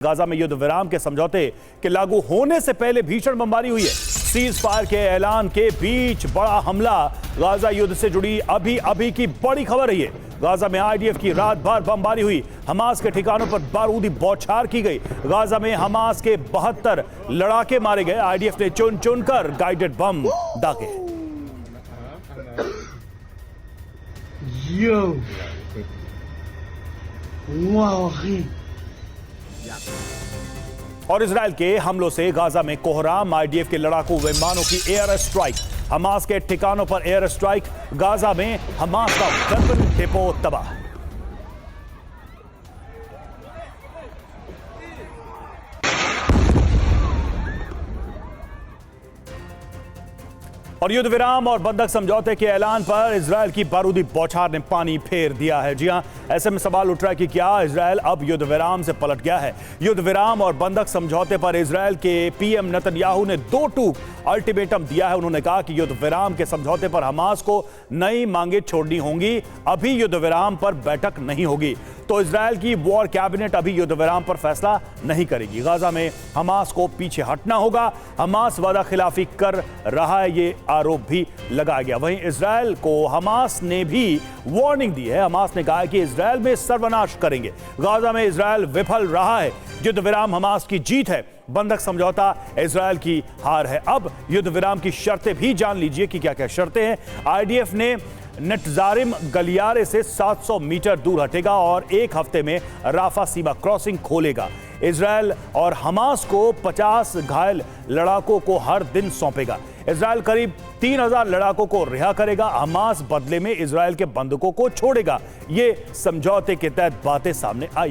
Gaza में युद्ध विराम के समझौते के लागू होने से पहले भीषण बमबारी हुई है। सीज फायर के ऐलान के बीच बड़ा हमला। गाजा युद्ध से जुड़ी अभी की बड़ी खबर रही है। गाजा में आईडीएफ की रात भर बमबारी हुई। हमास के ठिकानों पर बारूदी बौछार की गई। गाजा में हमास के 72 लड़ाके मारे गए। आईडीएफ ने चुन चुनकर गाइडेड बम दागे। और इजराइल के हमलों से गाजा में कोहराम। आईडीएफ के लड़ाकू विमानों की एयर स्ट्राइक। हमास के ठिकानों पर एयर स्ट्राइक। गाजा में हमास का वेपन डिपो तबाह। और युद्ध विराम और बंधक समझौते के ऐलान पर इजराइल की बारूदी बौछार ने पानी फेर दिया है। जी हां, ऐसे में सवाल उठ रहा है कि क्या इजराइल अब युद्ध विराम से पलट गया है। युद्ध विराम और बंधक समझौते पर इजराइल के पीएम नेतन्याहू ने 2 टूक अल्टीमेटम दिया है। उन्होंने कहा कि युद्ध विराम के समझौते पर हमास को नई मांगे छोड़नी होंगी। अभी युद्ध विराम पर बैठक नहीं होगी तो इजराइल की वॉर कैबिनेट अभी युद्ध विराम पर फैसला नहीं करेगी। गाजा में हमास को पीछे हटना होगा। हमास वादा खिलाफी कर रहा है, ये आरोप भी लगाया गया। वहीं इजराइल को हमास ने भी वार्निंग दी है। हमास ने कहा है कि इजराइल में सर्वनाश करेंगे। गाजा में इजराइल विफल रहा है। युद्ध विराम हमास की जीत है, बंधक समझौता इजराइल की हार है। अब युद्ध विराम की शर्तें भी जान लीजिए कि क्या क्या शर्तें हैं। आईडीएफ ने नेटजारिम गलियारे से 700 मीटर दूर हटेगा और 1 हफ्ते में राफा सीमा क्रॉसिंग खोलेगा। इजराइल और हमास को 50 घायल लड़ाकों को हर दिन सौंपेगा। इजराइल करीब 3000 लड़ाकों को रिहा करेगा। हमास बदले में इजराइल के बंधकों को छोड़ेगा। ये समझौते के तहत बातें सामने आई।